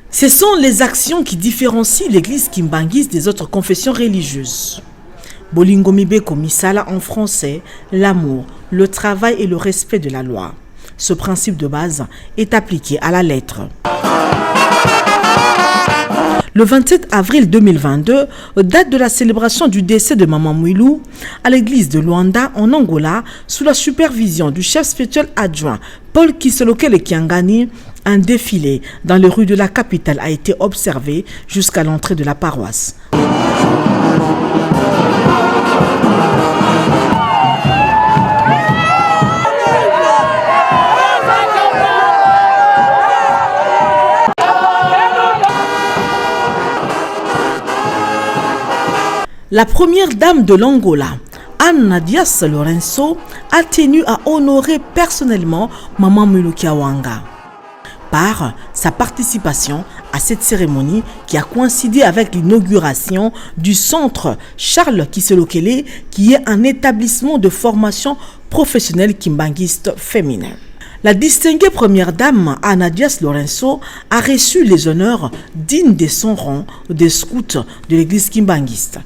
Ce sont les actions qui différencient l'église kimbanguiste des autres confessions religieuses. Bolingo Mibeko Misala en français, l'amour, le travail et le respect de la loi. Ce principe de base est appliqué à la lettre. Le 27 avril 2022, date de la célébration du décès de Maman Mouilou, à l'église de Luanda en Angola, sous la supervision du chef spirituel adjoint Paul Kisolokele Kiangani, un défilé dans les rues de la capitale a été observé jusqu'à l'entrée de la paroisse. La première dame de l'Angola, Anna Dias Lorenzo, a tenu à honorer personnellement Maman Mouilou Kiawanga par sa participation à cette cérémonie qui a coïncidé avec l'inauguration du centre Charles Kisolokele, qui est un établissement de formation professionnelle kimbanguiste féminin. La distinguée première dame, Anna Dias Lorenzo, a reçu les honneurs dignes de son rang des scouts de l'église kimbanguiste.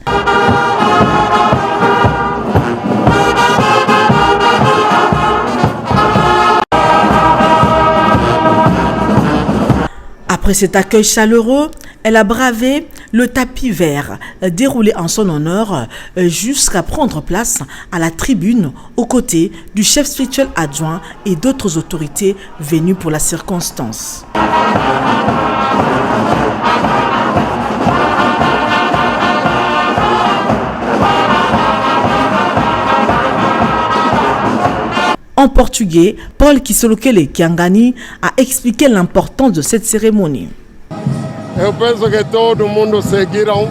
Après cet accueil chaleureux, elle a bravé le tapis vert déroulé en son honneur jusqu'à prendre place à la tribune aux côtés du chef spirituel adjoint et d'autres autorités venues pour la circonstance. En portugais, Paul Kisolokele Kiangani a expliqué l'importance de cette cérémonie. Eu penso que todo mundo seguiram.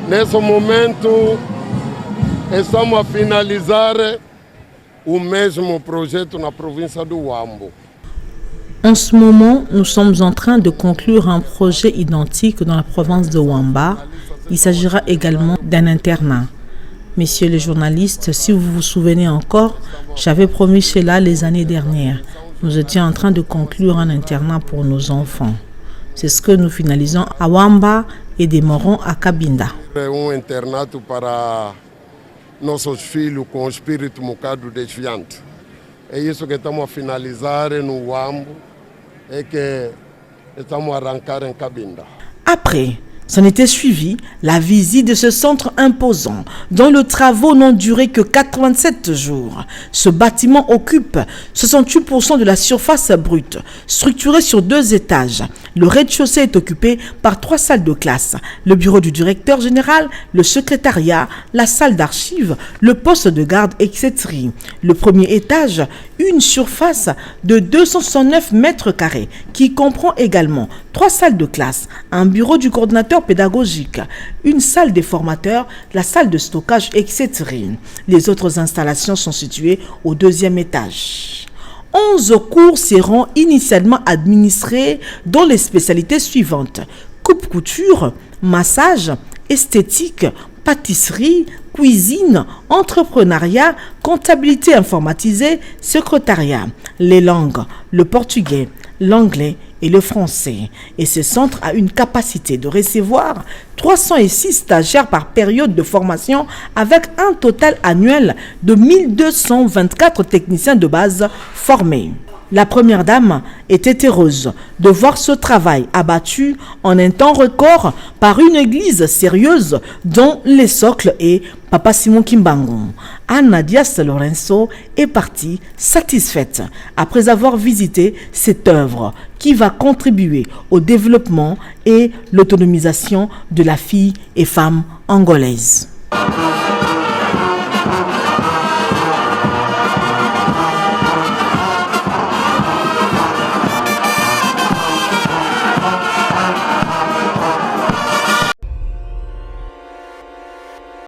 Nesse momento, estamos a finalizar o mesmo projeto na província do Huambo. En ce moment, nous sommes en train de conclure un projet identique dans la province de Huamba. Il s'agira également d'un internat. Messieurs les journalistes, si vous vous souvenez encore, j'avais promis cela les années dernières. Nous étions en train de conclure un internat pour nos enfants. C'est ce que nous finalisons à Huamba et démarrons à Cabinda. Um internato para nossos filhos com espírito um bocado desviante. É isso que estamos a finalizar no Huambo e que estamos a arrancar em Cabinda. Après, s'en était suivi la visite de ce centre imposant, dont les travaux n'ont duré que 87 jours. Ce bâtiment occupe 68% de la surface brute, structuré sur 2 étages. Le rez-de-chaussée est occupé par 3 salles de classe, le bureau du directeur général, le secrétariat, la salle d'archives, le poste de garde, etc. Le premier étage, une surface de 269 mètres carrés, qui comprend également 3 salles de classe, un bureau du coordinateur pédagogique, une salle des formateurs, la salle de stockage, etc. Les autres installations sont situées au 2e étage. 11 cours seront initialement administrés dans les spécialités suivantes: coupe-couture, massage, esthétique, pâtisserie, cuisine, entrepreneuriat, comptabilité informatisée, secrétariat. Les langues, le portugais, l'anglais et le français. Et ce centre a une capacité de recevoir 306 stagiaires par période de formation avec un total annuel de 1224 techniciens de base formés. La première dame était heureuse de voir ce travail abattu en un temps record par une église sérieuse dont le socle est Papa Simon Kimbangu. Anna Dias Lorenzo est partie satisfaite après avoir visité cette œuvre qui va contribuer au développement et l'autonomisation de la fille et femme angolaise.